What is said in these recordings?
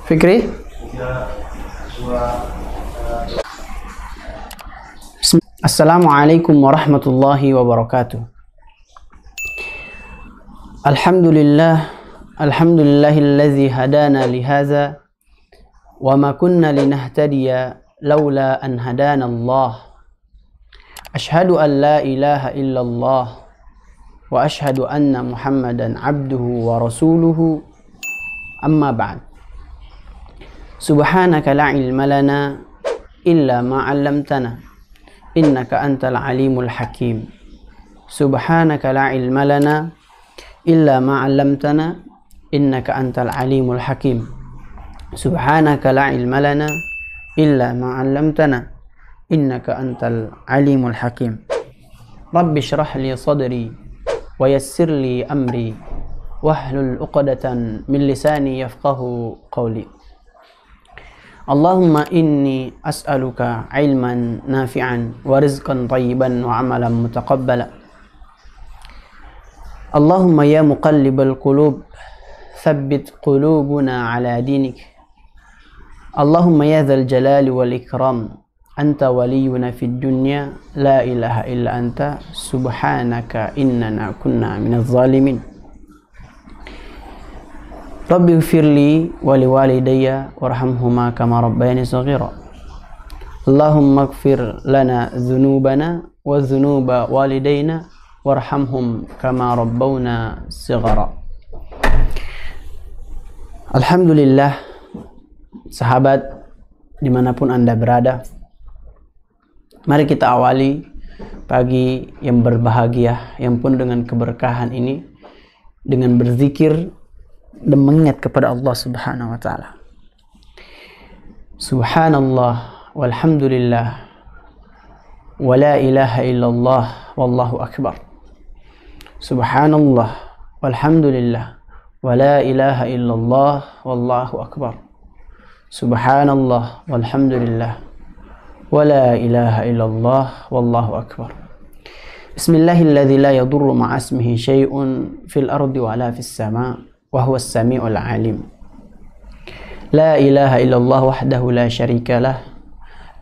Fikri? Assalamualaikum warahmatullahi wabarakatuh. Alhamdulillahilladzi hadana lihaza wa ma kunna linahtadiya laula an hadana Allah. Ashhadu an la ilaha illallah wa ashhadu anna Muhammadan abduhu wa rasuluhu. Amma ba'd. Subhanaka la ilma lana illa ma 'allamtana innaka antal alimul hakim. Subhanaka la ilma lana illa ma 'allamtana innaka antal alimul hakim. Subhanaka la ilma lana illa ma 'allamtana innaka antal alimul hakim. Rabbi shrah li sadri wa yassir li amri wahlul 'uqdatan min lisani yafqahu qawli. Allahumma inni as'aluka ilman nafi'an wa rizqan tayyiban wa amalan mutaqabbala. Allahumma ya muqallibal qulub thabbit qulubuna ala dinik. Allahumma ya dzal jalali wal ikram anta waliyuna fid dunya la ilaha illa anta subhanaka innana kunna minadh zalimin. Rabbi ighfirli wa liwalidayya warhamhuma kama rabbayani shaghira. Allahumma ighfir lana dhunubana wa dhunuba walidayna warhamhum kama rabbawna shighara. Alhamdulillah, sahabat dimanapun Anda berada, mari kita awali pagi yang berbahagia, yang penuh dengan keberkahan ini dengan berzikir dan mengingat kepada Allah Subhanahu wa taala. Subhanallah walhamdulillah wa la ilaha illallah wallahu akbar. Subhanallah walhamdulillah wa la ilaha illallah wallahu akbar. Subhanallah walhamdulillah wa la ilaha illallah wallahu akbar. Bismillahilladzi la yadurru ma'a ismihi syai'un fil ardi wa la fis sama' wa huwa as-sami'ul 'alim. La ilaha illallah wahdahu la syarika lah,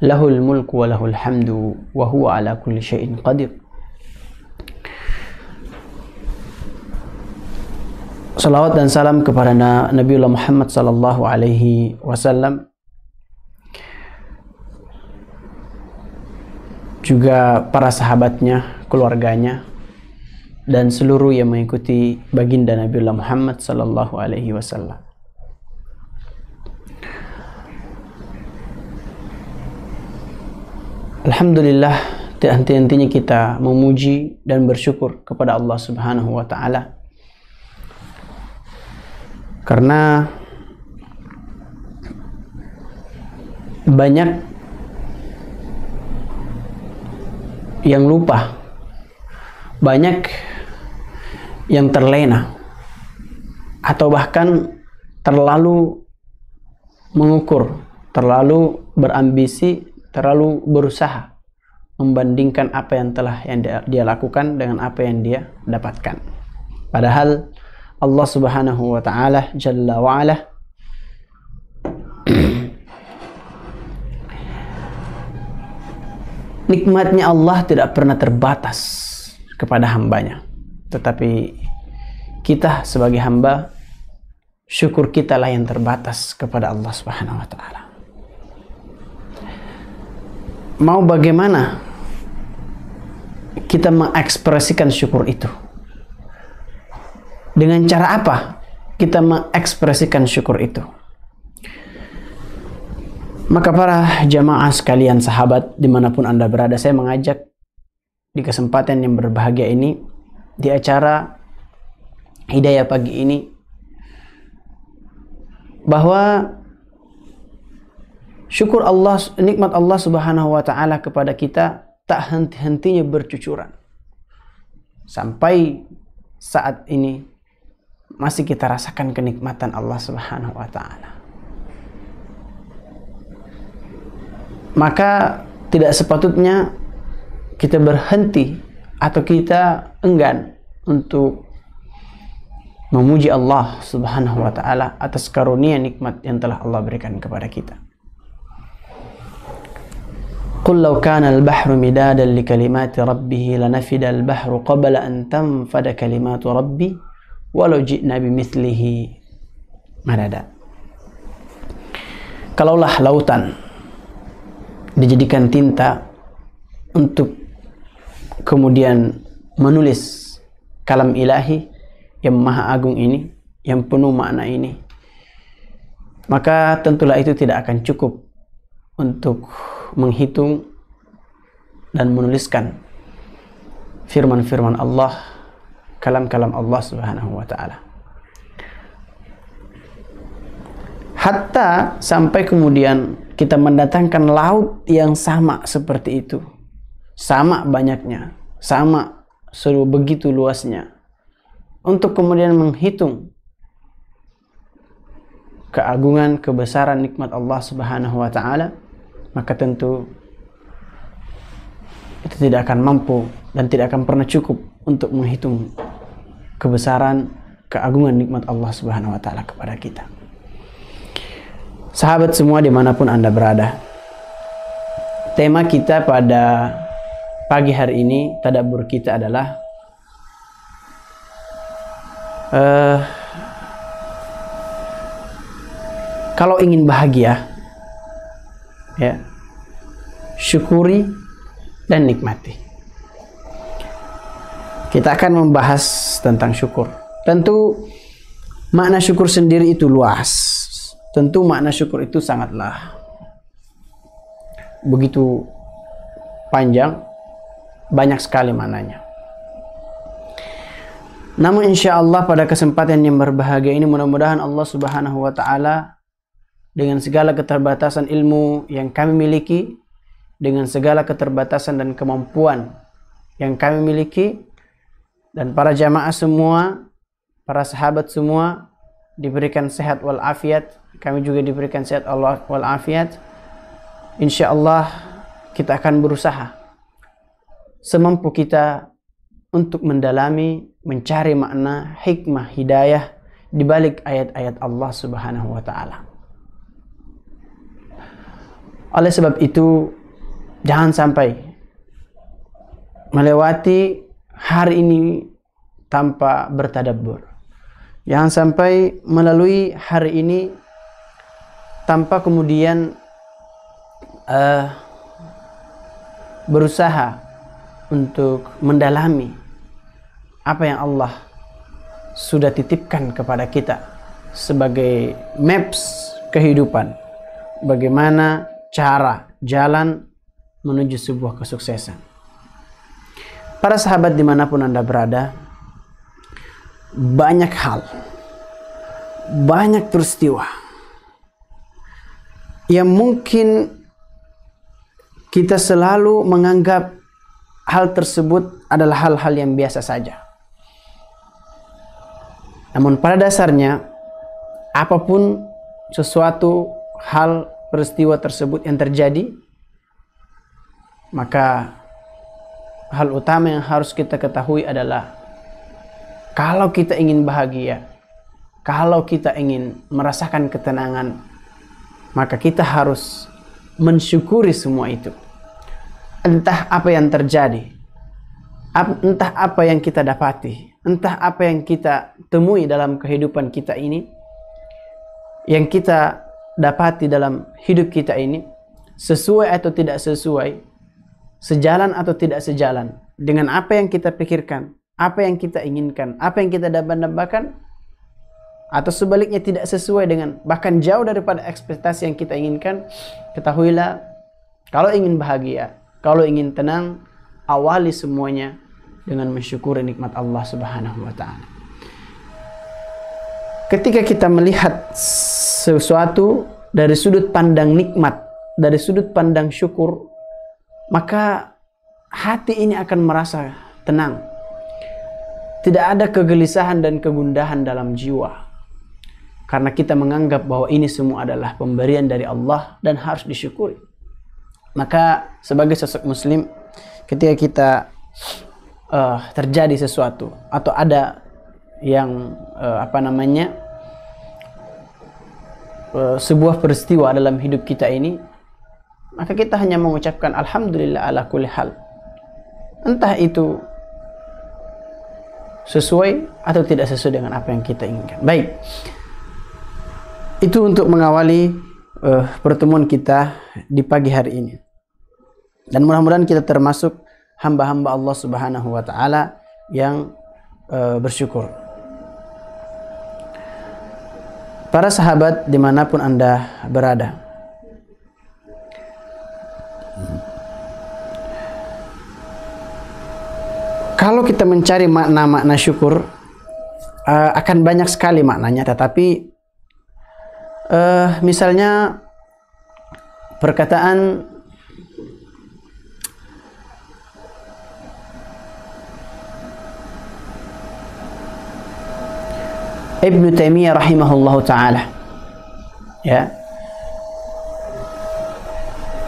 lahul mulku wa lahul hamdu wa huwa ala kulli syai'in qadir. Salawat dan salam kepada Nabiullah Muhammad sallallahu alaihi wasallam, juga para sahabatnya, keluarganya, dan seluruh yang mengikuti baginda Nabiullah Muhammad sallallahu alaihi wasallam. Alhamdulillah, tidak henti-hentinya kita memuji dan bersyukur kepada Allah Subhanahu wa taala, karena banyak yang lupa, banyak yang terlena, atau bahkan terlalu mengukur, terlalu berambisi, terlalu berusaha membandingkan apa yang telah dia lakukan dengan apa yang dia dapatkan. Padahal Allah Subhanahu wa taala Jalla wa ala nikmatnya Allah tidak pernah terbatas kepada hambanya. Tetapi kita sebagai hamba, syukur kita lah yang terbatas kepada Allah Subhanahu wa taala. Mau bagaimana kita mengekspresikan syukur itu? Dengan cara apa kita mengekspresikan syukur itu? Maka para jamaah sekalian, sahabat dimanapun Anda berada, saya mengajak di kesempatan yang berbahagia ini, di acara Hidayah pagi ini, bahwa syukur Allah, nikmat Allah Subhanahu wa taala kepada kita tak henti-hentinya bercucuran. Sampai saat ini masih kita rasakan kenikmatan Allah Subhanahu wa taala. Maka tidak sepatutnya kita berhenti atau kita enggan untuk memuji Allah Subhanahu wa taala atas karunia nikmat yang telah Allah berikan kepada kita. Qul law kana al-bahru midadan li kalimati rabbih lanafida al-bahru qabla an tanfada kalimatu rabbi walau ji'na bimithlihi madada. Kalaulah lautan dijadikan tinta untuk kemudian menulis kalam ilahi yang maha agung ini, yang penuh makna ini, maka tentulah itu tidak akan cukup untuk menghitung dan menuliskan firman-firman Allah, kalam-kalam Allah Subhanahu wa taala. Hatta sampai kemudian kita mendatangkan laut yang sama seperti itu, sama banyaknya, sama begitu luasnya, untuk kemudian menghitung keagungan, kebesaran nikmat Allah Subhanahu wa taala, maka tentu itu tidak akan mampu dan tidak akan pernah cukup untuk menghitung kebesaran, keagungan nikmat Allah Subhanahu wa taala kepada kita. Sahabat semua dimanapun Anda berada, tema kita pada pagi hari ini, tadabbur kita adalah kalau ingin bahagia, ya, syukuri dan nikmati. Kita akan membahas tentang syukur. Tentu makna syukur sendiri itu luas. Tentu makna syukur itu sangatlah begitu panjang, banyak sekali maknanya. Namun insya Allah pada kesempatan yang berbahagia ini, mudah-mudahan Allah Subhanahu wa taala dengan segala keterbatasan ilmu yang kami miliki, dengan segala keterbatasan dan kemampuan yang kami miliki, dan para jamaah semua, para sahabat semua diberikan sehat walafiat, kami juga diberikan sehat walafiat. Insya Allah kita akan berusaha semampu kita untuk mendalami, mencari makna, hikmah, hidayah di balik ayat-ayat Allah Subhanahu wa taala. Oleh sebab itu, jangan sampai melewati hari ini tanpa bertadabbur. Jangan sampai melalui hari ini tanpa kemudian berusaha untuk mendalami apa yang Allah sudah titipkan kepada kita sebagai maps kehidupan, bagaimana cara jalan menuju sebuah kesuksesan. Para sahabat dimanapun Anda berada, banyak hal, banyak peristiwa yang mungkin kita selalu menganggap hal tersebut adalah hal-hal yang biasa saja. Namun pada dasarnya, apapun sesuatu hal peristiwa tersebut yang terjadi, maka hal utama yang harus kita ketahui adalah kalau kita ingin bahagia, kalau kita ingin merasakan ketenangan, maka kita harus mensyukuri semua itu. Entah apa yang terjadi, entah apa yang kita dapati, entah apa yang kita temui dalam kehidupan kita ini, yang kita dapati dalam hidup kita ini, sesuai atau tidak sesuai, sejalan atau tidak sejalan dengan apa yang kita pikirkan, apa yang kita inginkan, apa yang kita dambakan, atau sebaliknya tidak sesuai dengan, bahkan jauh daripada ekspektasi yang kita inginkan, ketahuilah, kalau ingin bahagia, kalau ingin tenang, awali semuanya dengan mensyukuri nikmat Allah Subhanahu wa taala. Ketika kita melihat sesuatu dari sudut pandang nikmat, dari sudut pandang syukur, maka hati ini akan merasa tenang. Tidak ada kegelisahan dan kegundahan dalam jiwa. Karena kita menganggap bahwa ini semua adalah pemberian dari Allah dan harus disyukuri. Maka sebagai sosok muslim, ketika kita terjadi sesuatu atau ada yang sebuah peristiwa dalam hidup kita ini, maka kita hanya mengucapkan alhamdulillah ala kulli hal. Entah itu sesuai atau tidak sesuai dengan apa yang kita inginkan. Baik. Itu untuk mengawali pertemuan kita di pagi hari ini. Dan mudah-mudahan kita termasuk hamba-hamba Allah Subhanahu wa taala yang bersyukur. Para sahabat dimanapun Anda berada, kalau kita mencari makna-makna syukur, akan banyak sekali maknanya. Tetapi misalnya perkataan Ibnu Taimiyah rahimahullahu ta'ala, ya,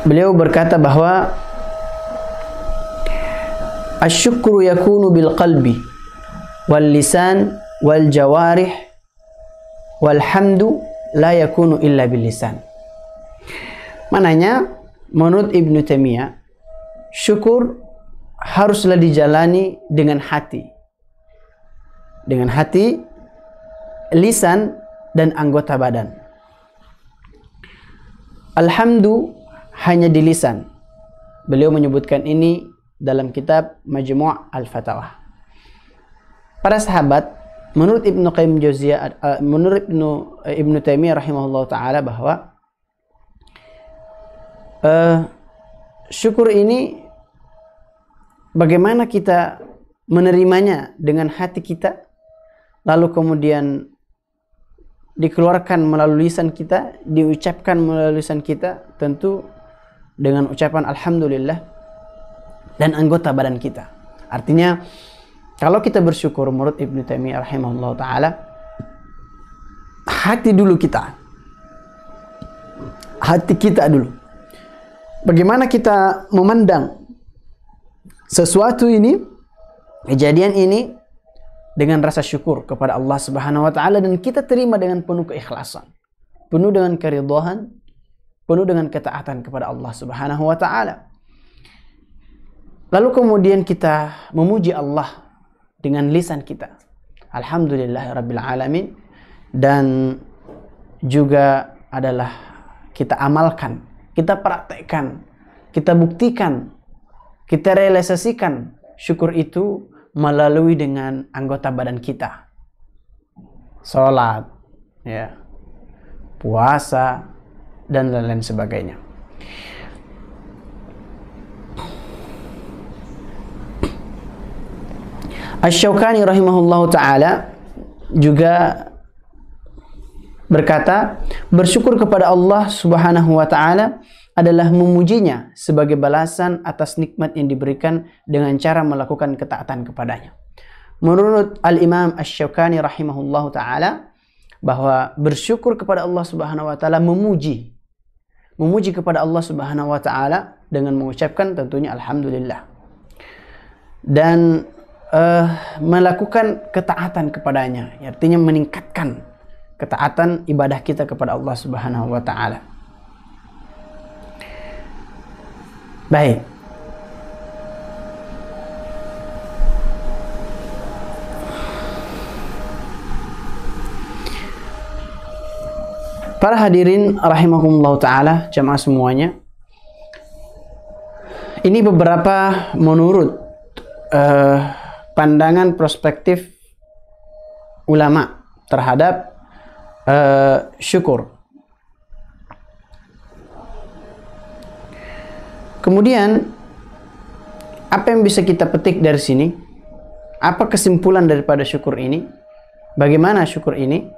beliau berkata bahwa asyukru yakunu bil qalbi wal lisan wal jawarih wal hamdu la yakunu illa bil lisan. Mananya, menurut Ibnu Taimiyah, syukur haruslah dijalani dengan hati, lisan dan anggota badan. Alhamdu hanya di lisan. Beliau menyebutkan ini dalam kitab Majmu' Al-Fatawah. Para sahabat, menurut Ibnu Qayyim Jauziyah, menurut Ibnu Taimiyah rahimahullah taala, bahwa syukur ini bagaimana kita menerimanya dengan hati kita, lalu kemudian dikeluarkan melalui lisan kita, diucapkan melalui lisan kita, tentu dengan ucapan alhamdulillah, dan anggota badan kita. Artinya, kalau kita bersyukur menurut Ibnu Taimiyah rahimahullah taala, hati kita dulu. Bagaimana kita memandang sesuatu ini, kejadian ini, dengan rasa syukur kepada Allah Subhanahu wa taala, dan kita terima dengan penuh keikhlasan, penuh dengan keridhaan, penuh dengan ketaatan kepada Allah Subhanahu wa taala. Lalu kemudian kita memuji Allah dengan lisan kita, alhamdulillahirabbil alamin, dan juga adalah kita amalkan, kita praktekkan, kita buktikan, kita realisasikan syukur itu melalui dengan anggota badan kita. Salat, ya, puasa, dan lain-lain sebagainya. Asy-Syaukani rahimahullahu ta'ala juga berkata, bersyukur kepada Allah Subhanahu wa ta'ala adalah memujinya sebagai balasan atas nikmat yang diberikan dengan cara melakukan ketaatan kepadanya. Menurut Al-Imam Asy-Syaukani rahimahullahu ta'ala, bahwa bersyukur kepada Allah Subhanahu wa ta'ala, memuji kepada Allah Subhanahu wa ta'ala dengan mengucapkan tentunya alhamdulillah, dan melakukan ketaatan kepadanya, artinya meningkatkan ketaatan ibadah kita kepada Allah Subhanahu wa ta'ala. Baik. Para hadirin rahimakumullah ta'ala, jamaah semuanya, ini beberapa menurut pandangan perspektif ulama terhadap syukur. Kemudian, apa yang bisa kita petik dari sini? Apa kesimpulan daripada syukur ini? Bagaimana syukur ini?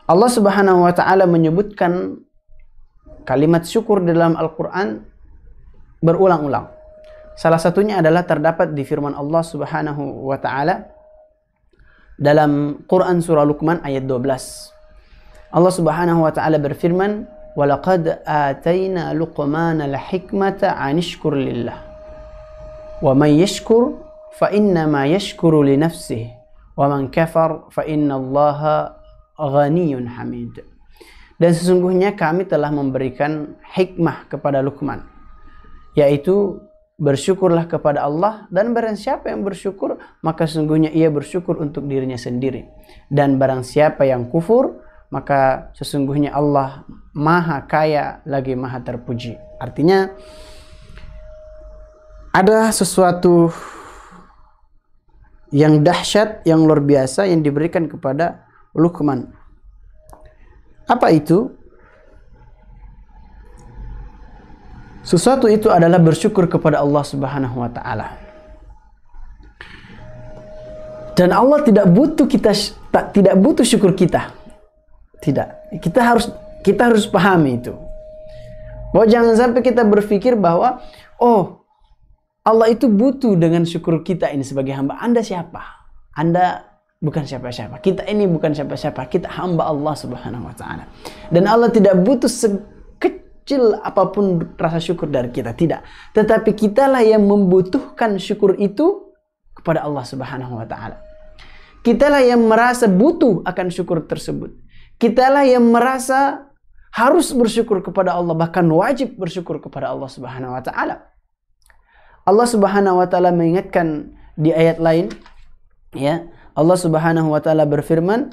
Allah Subhanahu wa ta'ala menyebutkan kalimat syukur dalam Al-Quran berulang-ulang. Salah satunya adalah terdapat di firman Allah Subhanahu wa ta'ala dalam Quran surah Luqman ayat 12. Allah Subhanahu wa ta'ala berfirman, وَلَقَدْ آتَيْنَا لُقْمَانَ الْحِكْمَةَ عَنِ اشْكُرْ لِلَّهِ وَمَنْ يَشْكُرْ فَإِنَّمَا يَشْكُرُ لِنَفْسِهِ wa man kafar fa innallaha ghaniyyun hamid. Dan sesungguhnya kami telah memberikan hikmah kepada Luqman, yaitu bersyukurlah kepada Allah, dan barang siapa yang bersyukur maka sesungguhnya ia bersyukur untuk dirinya sendiri, dan barang siapa yang kufur maka sesungguhnya Allah maha kaya lagi maha terpuji. Artinya ada sesuatu yang dahsyat, yang luar biasa yang diberikan kepada Luqman. Apa itu? Sesuatu itu adalah bersyukur kepada Allah Subhanahu wa taala. Dan Allah tidak butuh syukur kita. Tidak. Kita harus pahami itu. Bahwa jangan sampai kita berpikir bahwa Allah itu butuh dengan syukur kita ini sebagai hamba. Anda siapa? Anda bukan siapa-siapa. Kita ini bukan siapa-siapa. Kita hamba Allah Subhanahu wa taala. Dan Allah tidak butuh kecil apapun rasa syukur dari kita, tidak. Tetapi kitalah yang membutuhkan syukur itu kepada Allah Subhanahu wa taala. Kitalah yang merasa butuh akan syukur tersebut. Kitalah yang merasa harus bersyukur kepada Allah, bahkan wajib bersyukur kepada Allah Subhanahu wa taala. Allah Subhanahu wa taala mengingatkan di ayat lain, ya. Allah Subhanahu wa taala berfirman,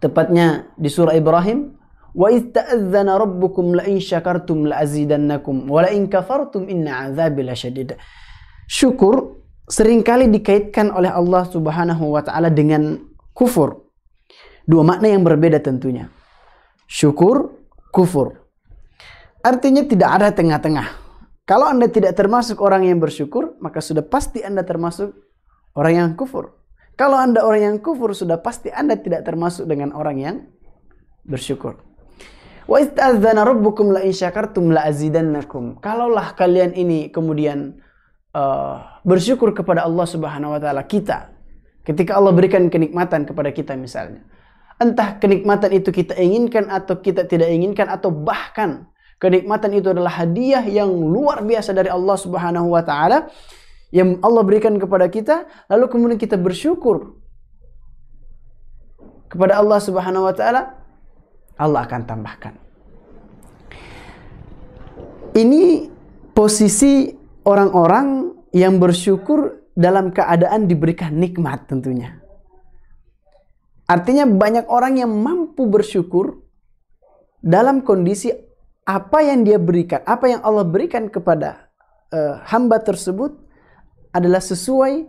tepatnya di surah Ibrahim, wa idz ta'adzana rabbukum la in syakartum la azidannakum wa la in kafartum inna 'adzabi lasyadid. Syukur seringkali dikaitkan oleh Allah Subhanahu wa taala dengan kufur. Dua makna yang berbeda tentunya. Syukur, kufur. Artinya tidak ada tengah-tengah. Kalau Anda tidak termasuk orang yang bersyukur, maka sudah pasti Anda termasuk orang yang kufur. Kalau Anda orang yang kufur, sudah pasti Anda tidak termasuk dengan orang yang bersyukur. Wa ista'adzana rabbukum la in syakartum la azidannakum. Kalaulah kalian ini kemudian bersyukur kepada Allah Subhanahu wa taala, ketika Allah berikan kenikmatan kepada kita misalnya, entah kenikmatan itu kita inginkan atau kita tidak inginkan, atau bahkan kenikmatan itu adalah hadiah yang luar biasa dari Allah Subhanahu wa taala yang Allah berikan kepada kita, lalu kemudian kita bersyukur kepada Allah Subhanahu wa taala, Allah akan tambahkan. Ini posisi orang-orang yang bersyukur dalam keadaan diberikan nikmat tentunya. Artinya banyak orang yang mampu bersyukur dalam kondisi apa yang dia berikan, apa yang Allah berikan kepada hamba tersebut adalah sesuai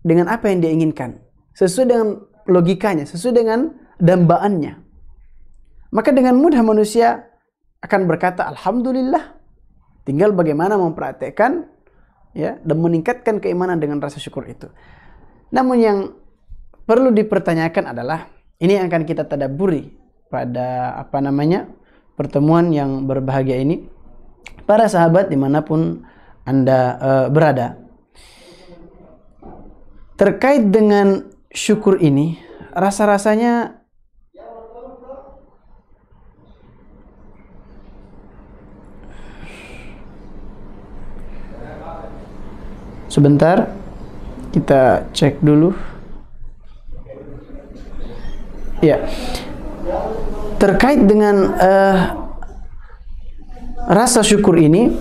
dengan apa yang dia inginkan, sesuai dengan logikanya, sesuai dengan dambaannya. Maka dengan mudah manusia akan berkata alhamdulillah. Tinggal bagaimana mempraktekkan, ya, dan meningkatkan keimanan dengan rasa syukur itu. Namun yang perlu dipertanyakan adalah, ini yang akan kita tadabburi pada pertemuan yang berbahagia ini. Para sahabat dimanapun Anda berada, terkait dengan syukur ini, rasa-rasanya sebentar, kita cek dulu. Ya, terkait dengan rasa syukur ini,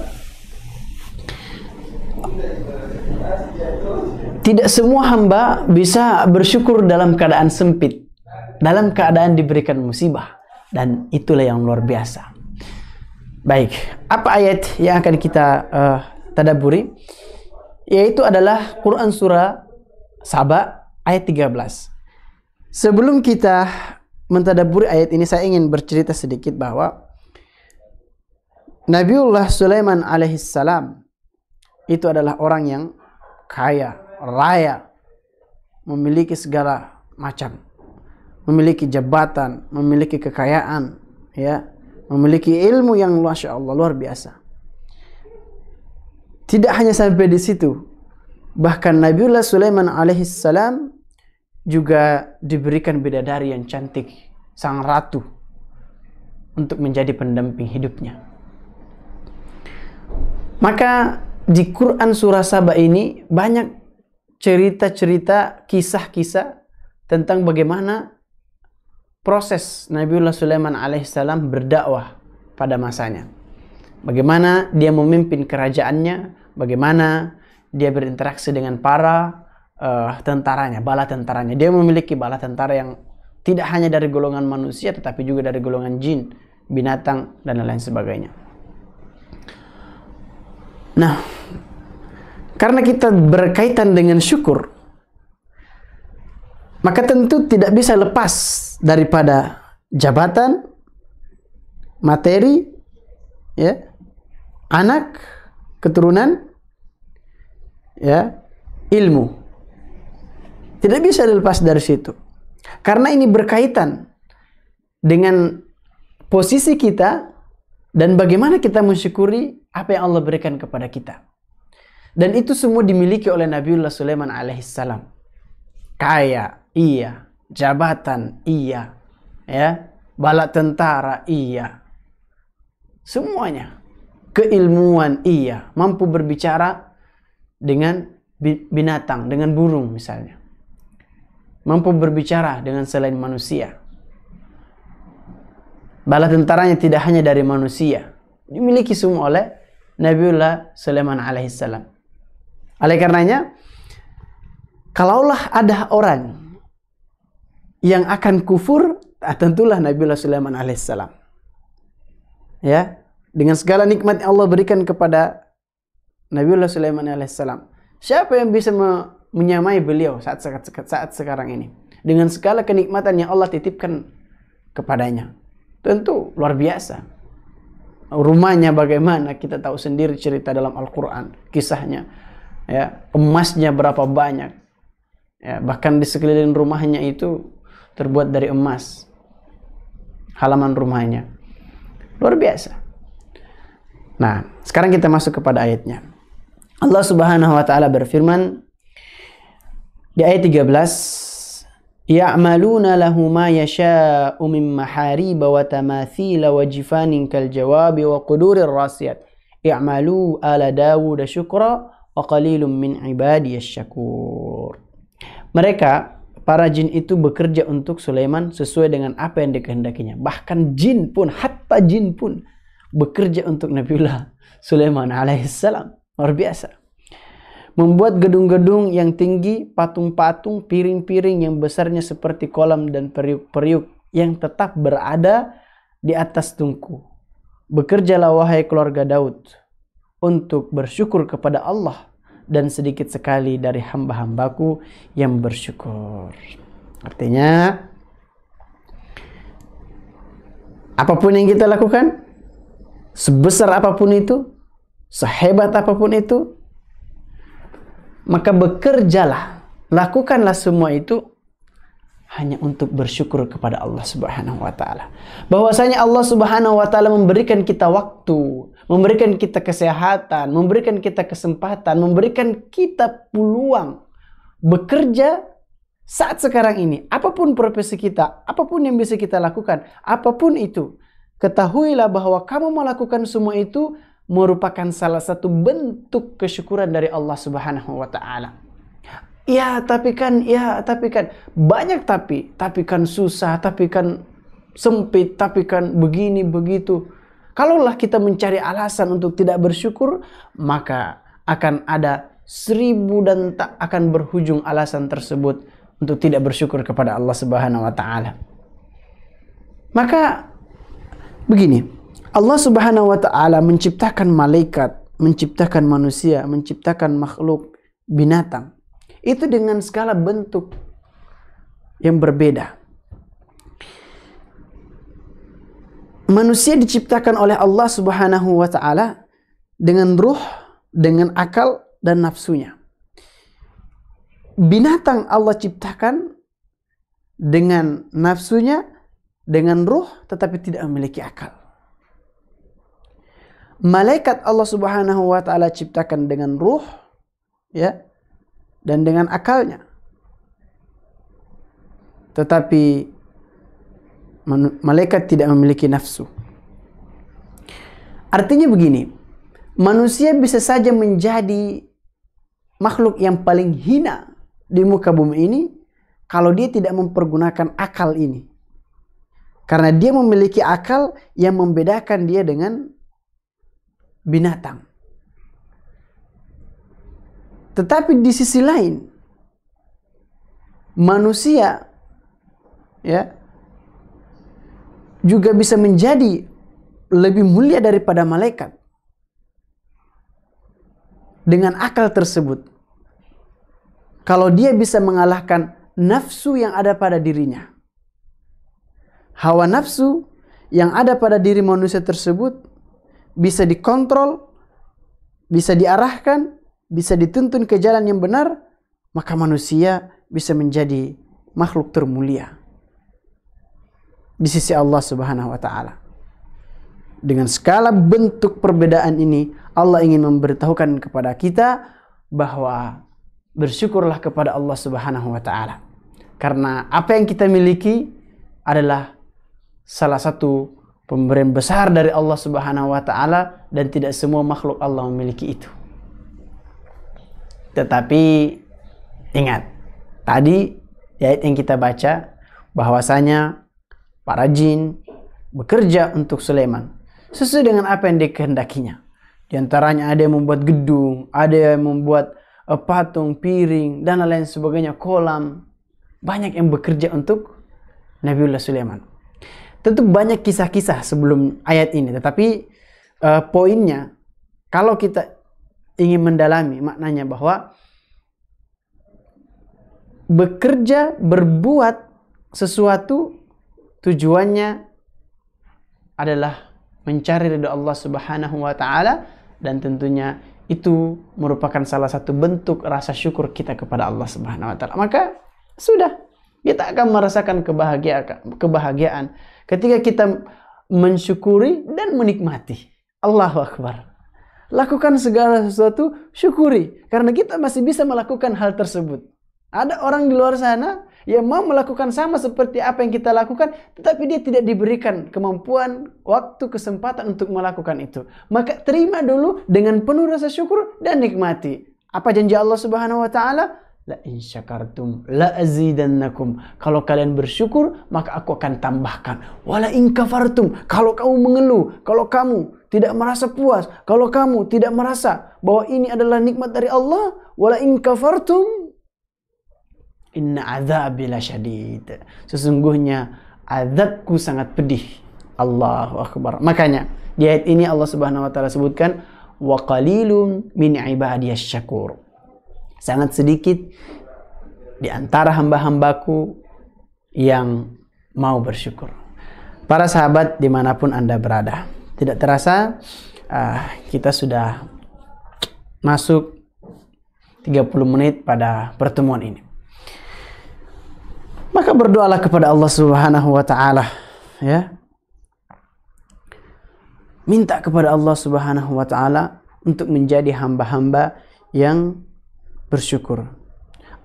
tidak semua hamba bisa bersyukur dalam keadaan sempit, dalam keadaan diberikan musibah, dan itulah yang luar biasa. Baik, apa ayat yang akan kita tadabburi? Yaitu adalah Quran surah Saba ayat 13. Sebelum kita mentadabburi ayat ini, saya ingin bercerita sedikit bahwa Nabiullah Sulaiman alaihissalam itu adalah orang yang kaya, raya, memiliki segala macam, memiliki jabatan, memiliki kekayaan, ya, memiliki ilmu yang masya Allah luar biasa. Tidak hanya sampai di situ, bahkan Nabiullah Sulaiman alaihissalam juga diberikan bidadari yang cantik, sang ratu, untuk menjadi pendamping hidupnya. Maka di Quran surah Saba ini banyak cerita-cerita, kisah-kisah tentang bagaimana proses Nabiullah Sulaiman alaihissalam berdakwah pada masanya. Bagaimana dia memimpin kerajaannya, bagaimana dia berinteraksi dengan para tentaranya, bala tentaranya. Dia memiliki bala tentara yang tidak hanya dari golongan manusia, tetapi juga dari golongan jin, binatang, dan lain sebagainya. Nah, karena kita berkaitan dengan syukur, maka tentu tidak bisa lepas daripada jabatan, materi, ya, anak, keturunan, ya, ilmu. Tidak bisa dilepas dari situ. Karena ini berkaitan dengan posisi kita dan bagaimana kita mensyukuri apa yang Allah berikan kepada kita. Dan itu semua dimiliki oleh Nabiullah Sulaiman alaihissalam. Kaya, iya. Jabatan, iya. Ya, bala tentara, iya. Semuanya. Keilmuan, iya. Mampu berbicara dengan binatang, dengan burung misalnya. Mampu berbicara dengan selain manusia. Bala tentaranya tidak hanya dari manusia, dimiliki semua oleh Nabiullah Sulaiman alaihissalam. Oleh karenanya, kalaulah ada orang yang akan kufur, tentulah Nabiullah Sulaiman alaihissalam. Ya, dengan segala nikmat yang Allah berikan kepada Nabiullah Sulaiman alaihissalam, siapa yang bisa menyamai beliau saat sekarang ini dengan segala kenikmatan yang Allah titipkan kepadanya? Tentu luar biasa. Rumahnya bagaimana, kita tahu sendiri cerita dalam Al-Quran, kisahnya, ya, emasnya berapa banyak, ya, bahkan di sekeliling rumahnya itu terbuat dari emas, halaman rumahnya, luar biasa. Nah, sekarang kita masuk kepada ayatnya. Allah Subhanahu wa taala berfirman di ayat 13, ya'maluna lahu ma yasha'u min mahariba wa tamathila wa jifanin kal jawabi wa qudurir rasiyat i'malu ala Dawud syukra wa qalilum min ibadiyasy syakur. Mereka para jin itu bekerja untuk Sulaiman sesuai dengan apa yang dikehendakinya. Bahkan jin pun, hatta jin pun bekerja untuk Nabiullah Sulaiman alaihissalam. Luar biasa. Membuat gedung-gedung yang tinggi, patung-patung, piring-piring yang besarnya seperti kolam dan periuk-periuk yang tetap berada di atas tungku. Bekerjalah wahai keluarga Daud untuk bersyukur kepada Allah, dan sedikit sekali dari hamba-hambaku yang bersyukur. Artinya, apapun yang kita lakukan, sebesar apapun itu, sehebat apapun itu, maka bekerjalah, lakukanlah semua itu hanya untuk bersyukur kepada Allah Subhanahu wa taala. Bahwasanya Allah Subhanahu wa taala memberikan kita waktu, memberikan kita kesehatan, memberikan kita kesempatan, memberikan kita peluang bekerja saat sekarang ini. Apapun profesi kita, apapun yang bisa kita lakukan, apapun itu, ketahuilah bahwa kamu melakukan semua itu merupakan salah satu bentuk kesyukuran dari Allah Subhanahu wa taala. Ya, tapi kan banyak tapi kan susah, tapi kan sempit, tapi kan begini begitu. Kalaulah kita mencari alasan untuk tidak bersyukur, maka akan ada 1000 dan tak akan berujung alasan tersebut untuk tidak bersyukur kepada Allah Subhanahu wa taala. Maka begini, Allah Subhanahu wa taala menciptakan malaikat, menciptakan manusia, menciptakan makhluk binatang. Itu dengan segala bentuk yang berbeda. Manusia diciptakan oleh Allah Subhanahu wa taala dengan ruh, dengan akal dan nafsunya. Binatang Allah ciptakan dengan nafsunya, dengan ruh, tetapi tidak memiliki akal. Malaikat Allah Subhanahu wa taala ciptakan dengan ruh, ya, dan dengan akalnya. Tetapi malaikat tidak memiliki nafsu. Artinya begini, manusia bisa saja menjadi makhluk yang paling hina di muka bumi ini kalau dia tidak mempergunakan akal ini. Karena dia memiliki akal yang membedakan dia dengan binatang. Tetapi di sisi lain, manusia ya juga bisa menjadi lebih mulia daripada malaikat dengan akal tersebut. Kalau dia bisa mengalahkan nafsu yang ada pada dirinya. Hawa nafsu yang ada pada diri manusia tersebut bisa dikontrol, bisa diarahkan, bisa dituntun ke jalan yang benar, maka manusia bisa menjadi makhluk termulia di sisi Allah Subhanahu wa taala. Dengan skala bentuk perbedaan ini, Allah ingin memberitahukan kepada kita bahwa bersyukurlah kepada Allah Subhanahu wa taala. Karena apa yang kita miliki adalah salah satu pemberian besar dari Allah Subhanahu wa taala dan tidak semua makhluk Allah memiliki itu. Tetapi ingat, tadi di ayat yang kita baca bahwasanya para jin bekerja untuk Sulaiman sesuai dengan apa yang dikehendakinya. Di antaranya ada yang membuat gedung, ada yang membuat patung, piring, dan lain sebagainya, kolam. Banyak yang bekerja untuk Nabiullah Sulaiman. Tentu banyak kisah-kisah sebelum ayat ini, tetapi poinnya kalau kita ingin mendalami maknanya bahwa bekerja, berbuat sesuatu tujuannya adalah mencari ridha Allah Subhanahu wa taala, dan tentunya itu merupakan salah satu bentuk rasa syukur kita kepada Allah Subhanahu wa taala. Maka sudah, kita akan merasakan kebahagiaan ketika kita mensyukuri dan menikmati. Allahu Akbar. Lakukan segala sesuatu, syukuri, karena kita masih bisa melakukan hal tersebut. Ada orang di luar sana yang mau melakukan sama seperti apa yang kita lakukan, tetapi dia tidak diberikan kemampuan, waktu, kesempatan untuk melakukan itu. Maka terima dulu dengan penuh rasa syukur dan nikmati. Apa janji Allah Subhanahu wa taala? La in syakartum la azidannakum. Kalau kalian bersyukur, maka aku akan tambahkan. Wala in kafartum, kalau kamu mengeluh, kalau kamu tidak merasa puas, kalau kamu tidak merasa bahwa ini adalah nikmat dari Allah, wala in kafartum inna azabi lasyadid. Sesungguhnya azabku sangat pedih. Allahu Akbar. Makanya di ayat ini Allah Subhanahu wa taala sebutkan wa qalilun min ibadiyasy syakur. Sangat sedikit di antara hamba-hambaku yang mau bersyukur. Para sahabat dimanapun Anda berada, tidak terasa kita sudah masuk 30 menit pada pertemuan ini. Maka berdoalah kepada Allah Subhanahu wa taala, ya. Minta kepada Allah Subhanahu wa taala untuk menjadi hamba-hamba yang bersyukur.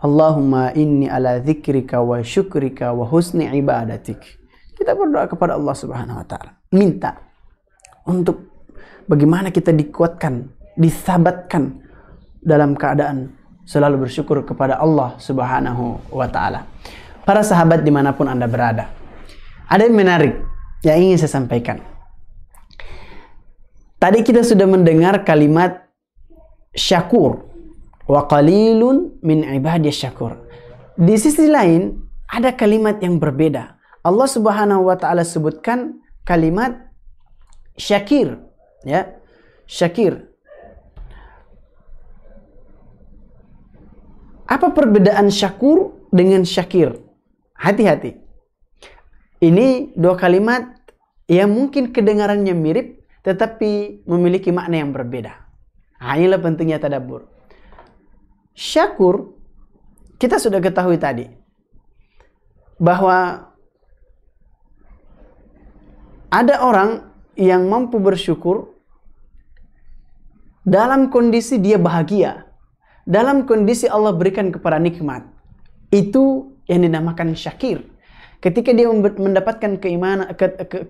Allahumma inni ala dzikrika wa syukrika wa husni ibadatik. Kita berdoa kepada Allah Subhanahu wa taala, minta untuk bagaimana kita dikuatkan, disabatkan dalam keadaan selalu bersyukur kepada Allah Subhanahu wa taala. Para sahabat dimanapun Anda berada, ada yang menarik yang ingin saya sampaikan. Tadi kita sudah mendengar kalimat syakur, wa qalilun min ibadiyasy syakur. Di sisi lain ada kalimat yang berbeda. Allah Subhanahu wa taala sebutkan kalimat syakir, ya. Syakir. Apa perbedaan syakur dengan syakir? Hati-hati. Ini dua kalimat yang mungkin kedengarannya mirip tetapi memiliki makna yang berbeda. Inilah pentingnya tadabbur. Syakur, kita sudah ketahui tadi bahwa ada orang yang mampu bersyukur dalam kondisi dia bahagia, dalam kondisi Allah berikan kepada nikmat. Itu yang dinamakan syakir. Ketika dia mendapatkan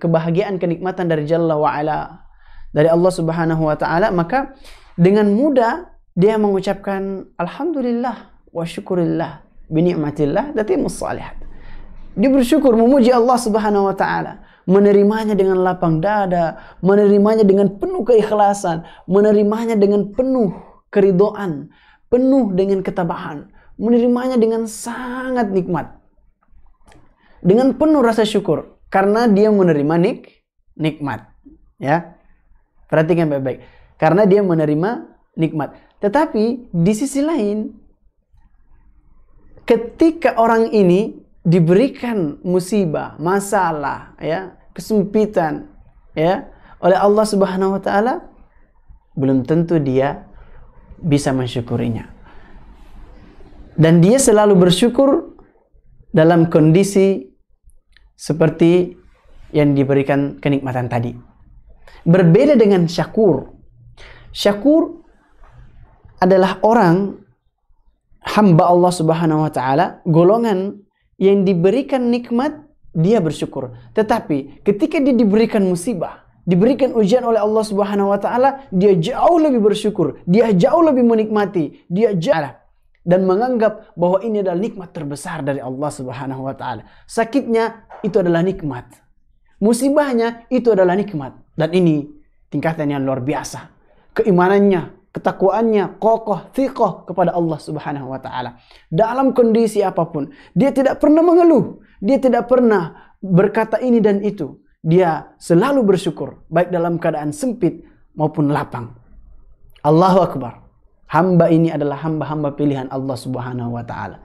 kebahagiaan, kenikmatan dari Jalla wa'ala, dari Allah Subhanahu wa ta'ala, maka dengan mudah dia mengucapkan Alhamdulillah wa syukurillah. bi ni'matillah tatimmus shalihat. Dia bersyukur, memuji Allah Subhanahu wa taala, menerimanya dengan lapang dada, menerimanya dengan penuh keikhlasan, menerimanya dengan penuh keridhaan, penuh dengan ketabahan, menerimanya dengan sangat nikmat. Dengan penuh rasa syukur karena dia menerima nikmat. Ya. Perhatikan baik-baik. Karena dia menerima nikmat. Tetapi di sisi lain, ketika orang ini diberikan musibah, masalah, ya, kesempitan, ya, oleh Allah Subhanahu wa taala, belum tentu dia bisa mensyukurinya. Dan dia selalu bersyukur dalam kondisi seperti yang diberikan kenikmatan tadi. Berbeda dengan syakur. Syakur adalah orang hamba Allah Subhanahu wa taala, golongan yang diberikan nikmat, dia bersyukur. Tetapi ketika dia diberikan musibah, diberikan ujian oleh Allah Subhanahu wa taala, dia jauh lebih bersyukur, dia jauh lebih menikmati, dia jauh dan menganggap bahwa ini adalah nikmat terbesar dari Allah Subhanahu wa taala. Sakitnya itu adalah nikmat. Musibahnya itu adalah nikmat. Dan ini tingkatan yang luar biasa. Keimanannya, ketakwaannya kokoh, thiqah kepada Allah Subhanahu wa taala. Dalam kondisi apapun, dia tidak pernah mengeluh, dia tidak pernah berkata ini dan itu. Dia selalu bersyukur, baik dalam keadaan sempit maupun lapang. Allahu Akbar. Hamba ini adalah hamba-hamba pilihan Allah Subhanahu wa taala.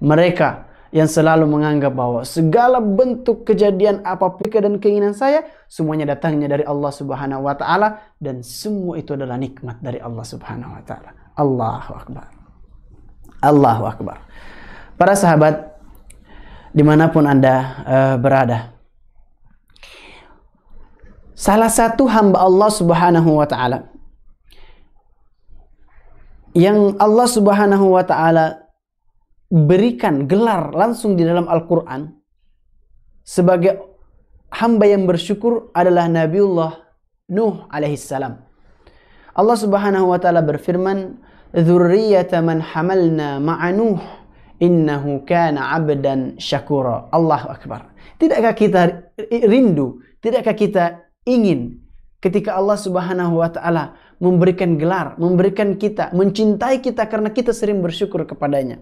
Mereka yang selalu menganggap bahwa segala bentuk kejadian apapun dan keinginan saya, semuanya datangnya dari Allah Subhanahu wa taala, dan semua itu adalah nikmat dari Allah Subhanahu wa taala. Allahu Akbar. Allahu Akbar. Para sahabat, dimanapun Anda berada, salah satu hamba Allah Subhanahu wa taala yang Allah Subhanahu wa taala berikan gelar langsung di dalam Al-Quran sebagai hamba yang bersyukur adalah Nabiullah Nuh alaihissalam. Allah Subhanahu wa taala berfirman, "Dzurriyyata man hamalna ma'a Nuh, innahu kana 'abdan syakura." Allahu Akbar. Tidakkah kita rindu, tidakkah kita ingin ketika Allah Subhanahu wa taala memberikan gelar, memberikan kita, mencintai kita karena kita sering bersyukur kepadanya.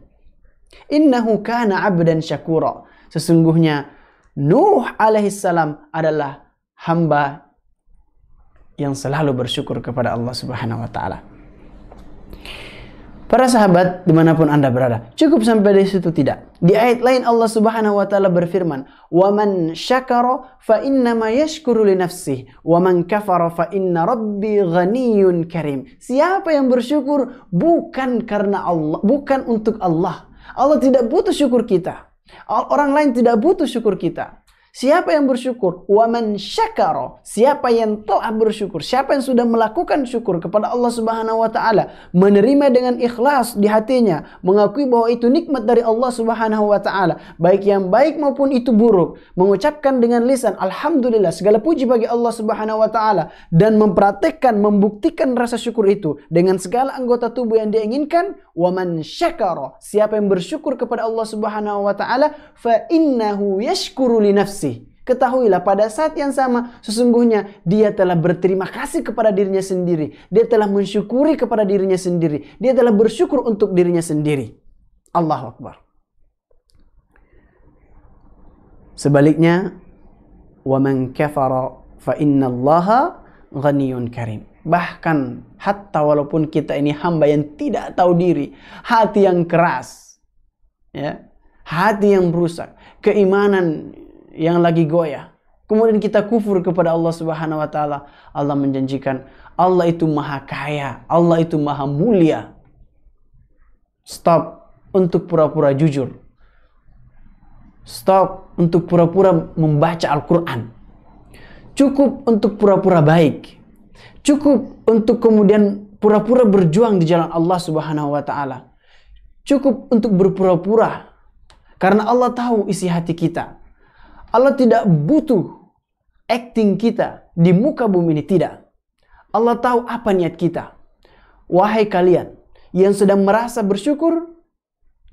Innahu kana 'abdan syakura. Sesungguhnya Nuh alaihissalam adalah hamba yang selalu bersyukur kepada Allah Subhanahu wa taala. Para sahabat, dimanapun Anda berada, cukup sampai di situ tidak? Di ayat lain Allah Subhanahu wa taala berfirman, "Wa man syakara fa innama yashkuru li nafsihi, wa man kafara fa inna rabbi ghaniyyun karim." Siapa yang bersyukur bukan karena Allah, bukan untuk Allah. Allah tidak butuh syukur kita. Orang lain tidak butuh syukur kita. Siapa yang bersyukur? Wa man syakara. Siapa yang telah bersyukur, siapa yang sudah melakukan syukur kepada Allah Subhanahu wa taala, menerima dengan ikhlas di hatinya, mengakui bahwa itu nikmat dari Allah Subhanahu wa taala, baik yang baik maupun itu buruk, mengucapkan dengan lisan alhamdulillah, segala puji bagi Allah Subhanahu wa taala, dan mempraktikkan, membuktikan rasa syukur itu dengan segala anggota tubuh yang dia inginkan. Wa man syakara. Siapa yang bersyukur kepada Allah Subhanahu wa taala, fa innahu yashkuru li nafsi. Ketahuilah pada saat yang sama sesungguhnya dia telah berterima kasih kepada dirinya sendiri. Dia telah mensyukuri kepada dirinya sendiri. Dia telah bersyukur untuk dirinya sendiri. Allahu Akbar. Sebaliknya, wa man kafara fa innallaha ghaniyyun karim. Bahkan hatta walaupun kita ini hamba yang tidak tahu diri, hati yang keras, ya, hati yang rusak, keimanan yang lagi goyah, kemudian kita kufur kepada Allah Subhanahu wa taala, Allah menjanjikan Allah itu maha kaya, Allah itu maha mulia. Stop untuk pura-pura jujur. Stop untuk pura-pura membaca Al-Quran. Cukup untuk pura-pura baik. Cukup untuk kemudian pura-pura berjuang di jalan Allah Subhanahu wa taala. Cukup untuk berpura-pura karena Allah tahu isi hati kita. Allah tidak butuh acting kita di muka bumi ini, tidak. Allah tahu apa niat kita. Wahai kalian yang sedang merasa bersyukur,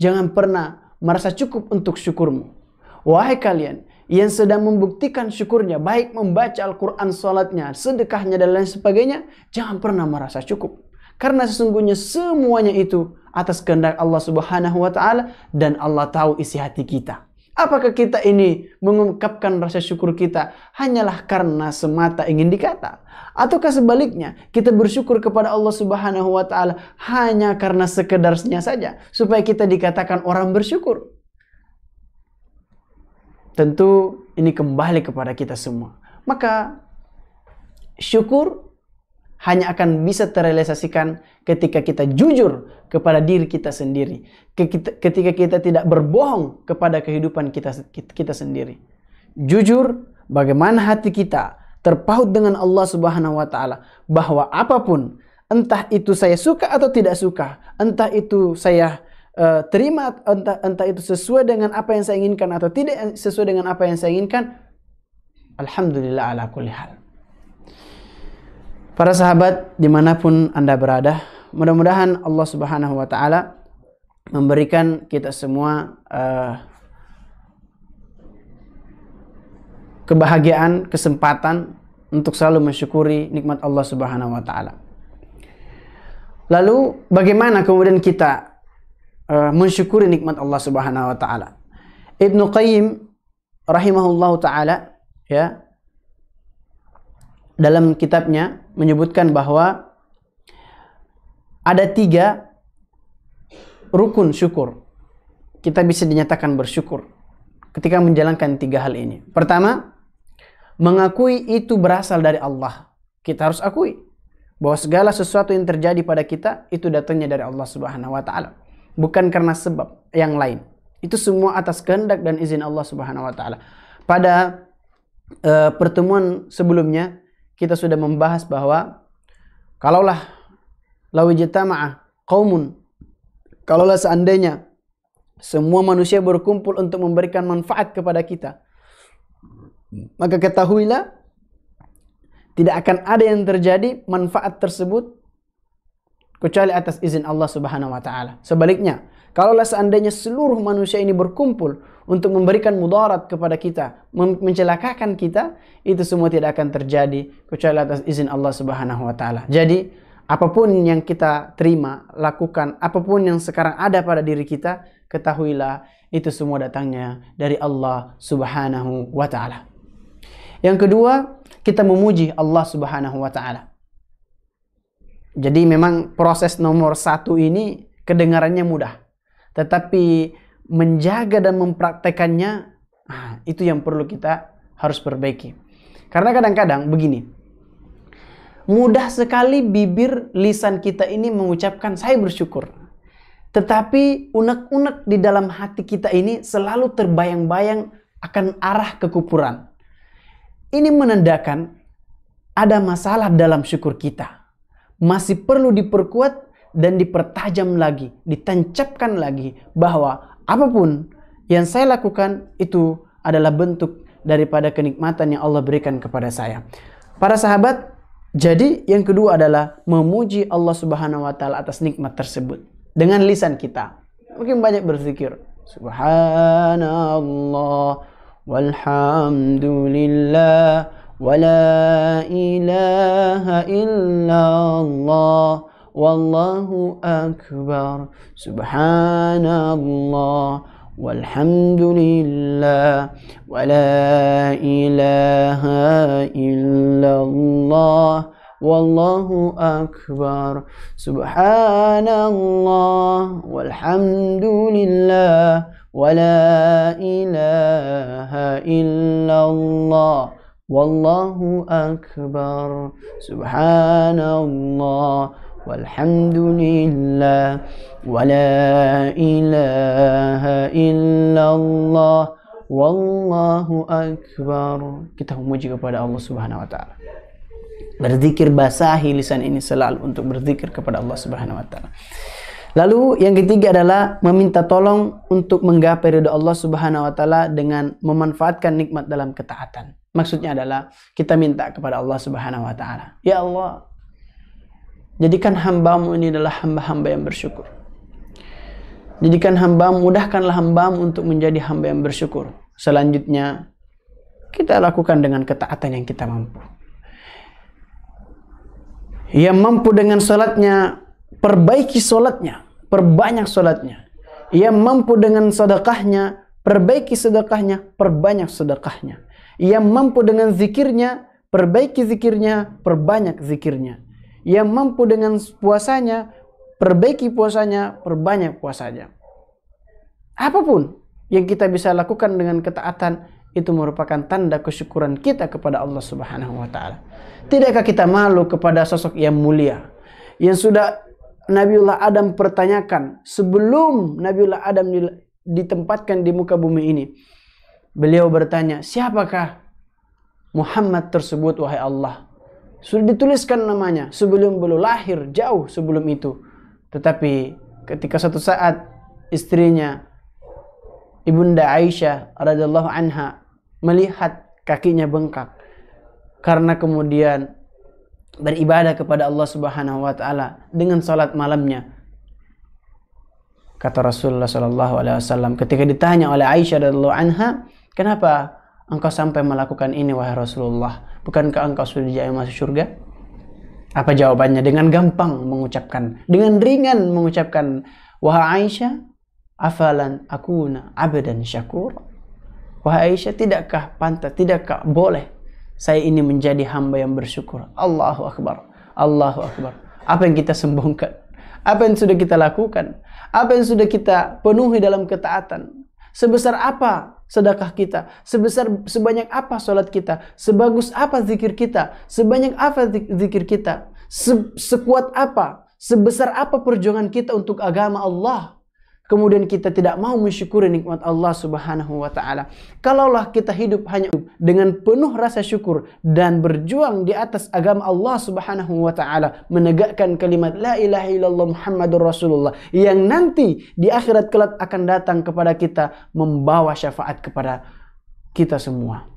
jangan pernah merasa cukup untuk syukurmu. Wahai kalian yang sedang membuktikan syukurnya, baik membaca Al-Quran, salatnya, sedekahnya, dan lain sebagainya, jangan pernah merasa cukup. Karena sesungguhnya semuanya itu atas kehendak Allah Subhanahu wa Ta'ala, dan Allah tahu isi hati kita. Apakah kita ini mengungkapkan rasa syukur kita hanyalah karena semata ingin dikata? Ataukah sebaliknya, kita bersyukur kepada Allah Subhanahu wa Ta'ala hanya karena sekedarnya saja, supaya kita dikatakan orang bersyukur? Tentu ini kembali kepada kita semua. Maka syukur hanya akan bisa terrealisasikan ketika kita jujur kepada diri kita sendiri. Ketika kita tidak berbohong kepada kehidupan kita sendiri. Jujur bagaimana hati kita terpaut dengan Allah Subhanahu wa Ta'ala, bahwa apapun, entah itu saya suka atau tidak suka, entah itu saya terima, entah itu sesuai dengan apa yang saya inginkan atau tidak sesuai dengan apa yang saya inginkan, alhamdulillah ala kulli hal. Para sahabat dimanapun Anda berada, mudah-mudahan Allah Subhanahu wa Ta'ala memberikan kita semua kebahagiaan, kesempatan untuk selalu mensyukuri nikmat Allah Subhanahu wa Ta'ala. Lalu bagaimana kemudian kita mensyukuri nikmat Allah Subhanahu wa Ta'ala? Ibnu Qayyim rahimahullahu taala, ya, dalam kitabnya menyebutkan bahwa ada 3 rukun syukur. Kita bisa dinyatakan bersyukur ketika menjalankan 3 hal ini. Pertama, mengakui itu berasal dari Allah. Kita harus akui bahwa segala sesuatu yang terjadi pada kita itu datangnya dari Allah Subhanahu wa Ta'ala, bukan karena sebab yang lain. Itu semua atas kehendak dan izin Allah Subhanahu wa Ta'ala. Pada pertemuan sebelumnya kita sudah membahas bahwa kalaulah lawijtama'a qaumun, kalaulah seandainya semua manusia berkumpul untuk memberikan manfaat kepada kita, maka ketahuilah tidak akan ada yang terjadi manfaat tersebut kecuali atas izin Allah Subhanahu wa Ta'ala. Sebaliknya, kalaulah seandainya seluruh manusia ini berkumpul untuk memberikan mudarat kepada kita, mencelakakan kita, itu semua tidak akan terjadi kecuali atas izin Allah Subhanahu wa Ta'ala. Jadi, apapun yang kita terima, lakukan, apapun yang sekarang ada pada diri kita, ketahuilah itu semua datangnya dari Allah Subhanahu wa Ta'ala. Yang kedua, kita memuji Allah Subhanahu wa Ta'ala. Jadi memang proses nomor 1 ini kedengarannya mudah, tetapi menjaga dan mempraktekannya, itu yang perlu kita harus perbaiki. Karena kadang-kadang begini, mudah sekali bibir lisan kita ini mengucapkan saya bersyukur, tetapi unek-unek di dalam hati kita ini selalu terbayang-bayang akan arah kekufuran. Ini menandakan ada masalah dalam syukur kita. Masih perlu diperkuat dan dipertajam lagi, ditancapkan lagi bahwa apapun yang saya lakukan itu adalah bentuk daripada kenikmatan yang Allah berikan kepada saya. Para sahabat, jadi yang kedua adalah memuji Allah Subhanahu wa Ta'ala atas nikmat tersebut dengan lisan kita. Mungkin banyak berzikir, subhanallah walhamdulillah wala ilaha illallah wallahu akbar, subhanallah walhamdulillah wala ilaha illallah wallahu akbar, subhanallah walhamdulillah wala ilaha illallah wallahu akbar, subhanallah walhamdulillah wala ilaha illallah wallahu akbar. Kita memuji kepada Allah Subhanahu wa Ta'ala. Berzikir, basahi lisan ini selalu untuk berzikir kepada Allah Subhanahu wa Ta'ala. Lalu yang ketiga adalah meminta tolong untuk menggapai ridha Allah Subhanahu wa Ta'ala dengan memanfaatkan nikmat dalam ketaatan. Maksudnya adalah kita minta kepada Allah Subhanahu wa Ta'ala, ya Allah, jadikan hamba-Mu ini adalah hamba-hamba yang bersyukur. Jadikan hambamu, mudahkanlah hambamu untuk menjadi hamba yang bersyukur. Selanjutnya, kita lakukan dengan ketaatan yang kita mampu. Yang mampu dengan salatnya, perbaiki salatnya, perbanyak salatnya. Yang mampu dengan sedekahnya, perbaiki sedekahnya, perbanyak sedekahnya. Yang mampu dengan zikirnya, perbaiki zikirnya, perbanyak zikirnya. Yang mampu dengan puasanya, perbaiki puasanya, perbanyak puasanya. Apapun yang kita bisa lakukan dengan ketaatan, itu merupakan tanda kesyukuran kita kepada Allah Subhanahu wa Ta'ala. Tidakkah kita malu kepada sosok yang mulia yang sudah Nabiullah Adam pertanyakan sebelum Nabiullah Adam ditempatkan di muka bumi ini? Beliau bertanya, siapakah Muhammad tersebut wahai Allah? Sudah dituliskan namanya sebelum beliau lahir, jauh sebelum itu. Tetapi ketika suatu saat istrinya Ibunda Aisyah radhiyallahu anha melihat kakinya bengkak karena kemudian beribadah kepada Allah Subhanahu wa Ta'ala dengan salat malamnya, kata Rasulullah sallallahu alaihi wasallam ketika ditanya oleh Aisyah radhiyallahu anha, kenapa engkau sampai melakukan ini wahai Rasulullah? Bukankah engkau sudah dijamin masuk surga? Apa jawabannya? Dengan gampang mengucapkan, dengan ringan mengucapkan, wahai Aisyah, afalan akuna abdan syakur. Wahai Aisyah, tidakkah pantas, tidakkah boleh saya ini menjadi hamba yang bersyukur? Allahu Akbar, Allahu Akbar. Apa yang kita sembunyikan? Apa yang sudah kita lakukan? Apa yang sudah kita penuhi dalam ketaatan? Sebesar apa sedekah kita? Sebanyak apa salat kita? Sebagus apa zikir kita? Sebanyak apa zikir kita? Sekuat apa? Sebesar apa perjuangan kita untuk agama Allah? Kemudian kita tidak mau mensyukuri nikmat Allah Subhanahu wa Ta'ala. Kalaulah kita hidup hanya dengan penuh rasa syukur dan berjuang di atas agama Allah Subhanahu wa Ta'ala, menegakkan kalimat la ilaha illallah Muhammadur Rasulullah yang nanti di akhirat kelak akan datang kepada kita membawa syafaat kepada kita semua.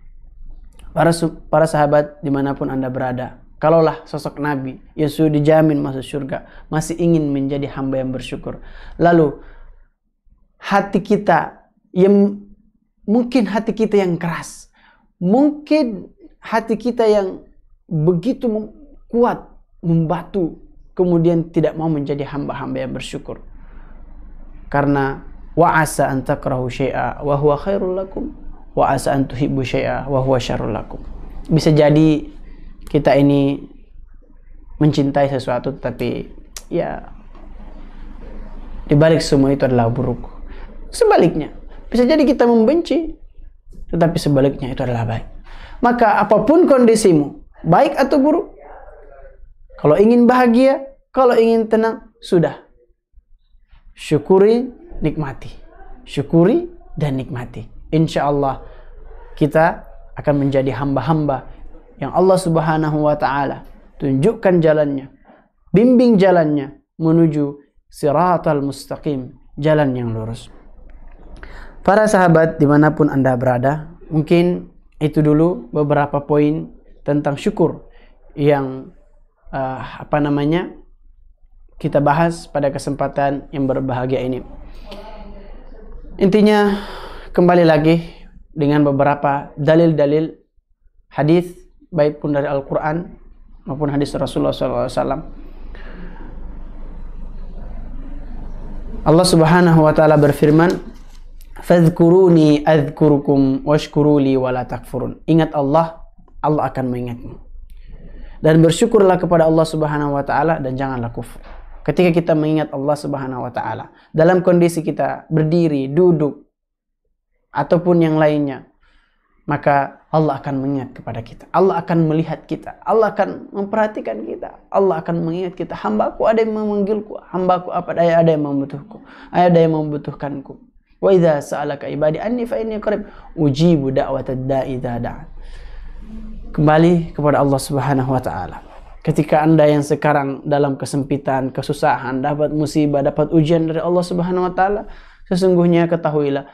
Para sahabat dimanapun Anda berada, kalaulah sosok Nabi yang sudah dijamin masuk surga masih ingin menjadi hamba yang bersyukur, lalu hati kita yang mungkin hati kita yang keras, mungkin hati kita yang begitu kuat membatu, kemudian tidak mau menjadi hamba-hamba yang bersyukur. Karena wa asa an takrahu syai'a wa huwa khairul lakum wa asa an tuhibbu syai'a wa huwa syarrul lakum. Bisa jadi kita ini mencintai sesuatu, tapi ya di balik semua itu adalah buruk. Sebaliknya, bisa jadi kita membenci, tetapi sebaliknya itu adalah baik. Maka apapun kondisimu, baik atau buruk, kalau ingin bahagia, kalau ingin tenang, sudah. Syukuri, nikmati. Syukuri dan nikmati. Insya Allah kita akan menjadi hamba-hamba yang Allah Subhanahu wa Ta'ala tunjukkan jalannya, bimbing jalannya menuju siratal mustaqim, jalan yang lurus. Para sahabat dimanapun Anda berada, mungkin itu dulu beberapa poin tentang syukur yang kita bahas pada kesempatan yang berbahagia ini. Intinya kembali lagi dengan beberapa dalil-dalil hadis, baik pun dari Al-Quran maupun hadis Rasulullah SAW. Allah Subhanahu wa Ta'ala berfirman, fadhkuruni adhkurukum washkuruli wala takfurun. Ingat Allah, Allah akan mengingatmu. Dan bersyukurlah kepada Allah Subhanahu wa Ta'ala dan janganlah kufur. Ketika kita mengingat Allah Subhanahu wa Ta'ala dalam kondisi kita berdiri, duduk ataupun yang lainnya, maka Allah akan mengingat kepada kita. Allah akan melihat kita. Allah akan memperhatikan kita. Allah akan mengingat kita. Hambaku ada yang memanggilku. Hambaku ada yang membutuhku. Ada yang membutuhkanku. Wa idza sa'alaka ibadi anni fa inni qarib ujibu da'watad da'i idza da'an. Kembali kepada Allah Subhanahu wa Ta'ala. Ketika Anda yang sekarang dalam kesempitan, kesusahan, dapat musibah, dapat ujian dari Allah Subhanahu wa Ta'ala, sesungguhnya ketahuilah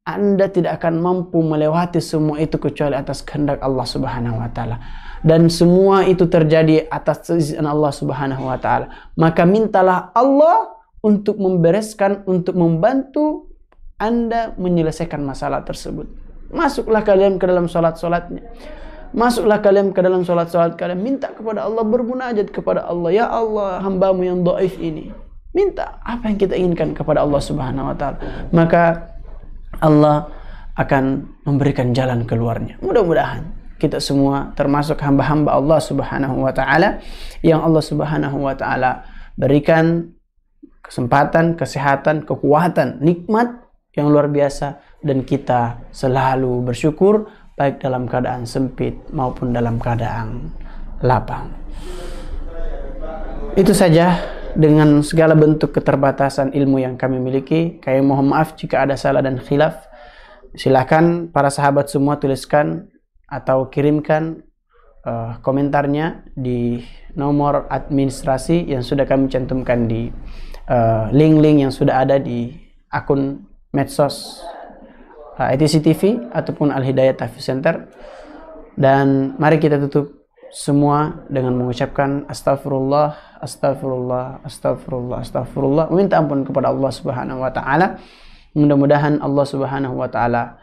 Anda tidak akan mampu melewati semua itu kecuali atas kehendak Allah Subhanahu wa Ta'ala. Dan semua itu terjadi atas izin Allah Subhanahu wa Ta'ala. Maka mintalah Allah untuk membereskan, untuk membantu Anda menyelesaikan masalah tersebut. Masuklah kalian ke dalam salat-salatnya. Masuklah kalian ke dalam salat-salat kalian. Minta kepada Allah, bermunajat kepada Allah. Ya Allah, hambamu yang dhaif ini. Minta apa yang kita inginkan kepada Allah Subhanahu wa ta'ala. Maka Allah akan memberikan jalan keluarnya. Mudah-mudahan kita semua termasuk hamba-hamba Allah Subhanahu wa ta'ala yang Allah Subhanahu wa ta'ala berikan kesempatan, kesehatan, kekuatan, nikmat yang luar biasa, dan kita selalu bersyukur baik dalam keadaan sempit maupun dalam keadaan lapang. Itu saja dengan segala bentuk keterbatasan ilmu yang kami miliki. Kami mohon maaf jika ada salah dan khilaf. Silakan para sahabat semua tuliskan atau kirimkan komentarnya di nomor administrasi yang sudah kami cantumkan di link-link yang sudah ada di akun medsos ITC TV ataupun Al Hidayah Tahfidz Center. Dan mari kita tutup semua dengan mengucapkan astagfirullah, astagfirullah, astagfirullah, astagfirullah, meminta ampun kepada Allah Subhanahu wa ta'ala. Mudah-mudahan Allah Subhanahu wa ta'ala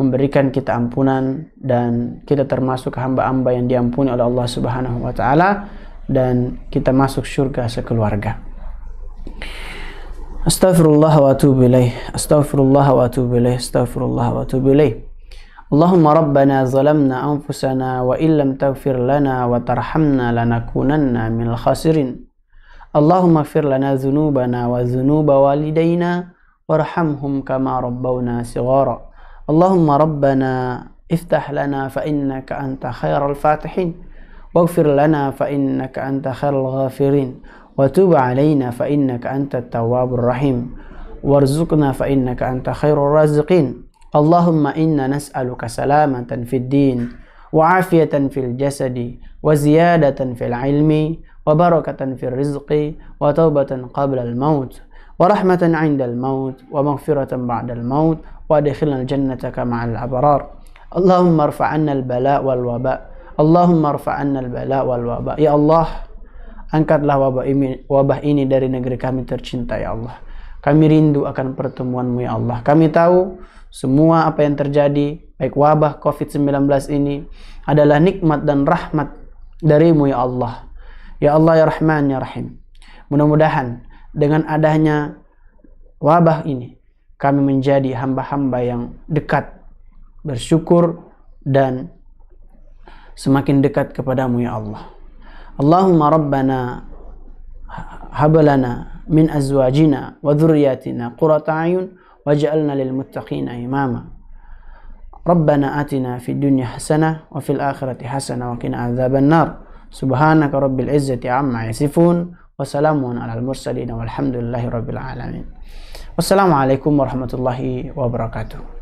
memberikan kita ampunan dan kita termasuk hamba-hamba yang diampuni oleh Allah Subhanahu wa ta'ala, dan kita masuk surga sekeluarga. Astaghfirullah wa atubu ilaih, astaghfirullah wa atubu ilaih, astaghfirullah wa atubu ilaih. Allahumma rabbana zalamna anfusana wa illam taghfir lana wa tarhamna lanakunanna minal khasirin. Allahumma ighfir lana dhunubana wa dhunuba walidayna warhamhum kama rabbawna shighara. Allahumma rabbana iftah lana fa innaka anta khairal fatihin waghfir lana fa innaka anta khairal ghafirin. وتوب علينا فإنك أنت التواب الرحيم وارزقنا فإنك أنت خير الرازقين. اللهم إنا نسألك سلامة في الدين وعافية في الجسد وزيادة في العلم وبركة في الرزق وتوبة قبل الموت ورحمة عند الموت ومغفرة بعد الموت وادخلنا الجنة مع الأبرار. اللهم ارفع عنا البلاء والوباء. اللهم ارفع عنا البلاء والوباء. Ya Allah, angkatlah wabah ini dari negeri kami tercinta, ya Allah. Kami rindu akan pertemuan-Mu, ya Allah. Kami tahu semua apa yang terjadi, baik wabah COVID-19 ini, adalah nikmat dan rahmat dari-Mu, ya Allah. Ya Allah, ya Rahman, ya Rahim. Mudah-mudahan dengan adanya wabah ini, kami menjadi hamba-hamba yang dekat, bersyukur, dan semakin dekat kepadamu, ya Allah. Allahumma rabbana hablana min azwajina wa dhurriyyatina qurrata a'yun waj'alna lil muttaqina imama. Rabbana atina fid dunya hasanah wa fil akhirati hasanah wa qina adzaban nar. Subhanaka rabbil izzati amma yasifun wa salamun alal mursalin walhamdulillahi rabbil alamin. Wassalamualaikum warahmatullahi wabarakatuh.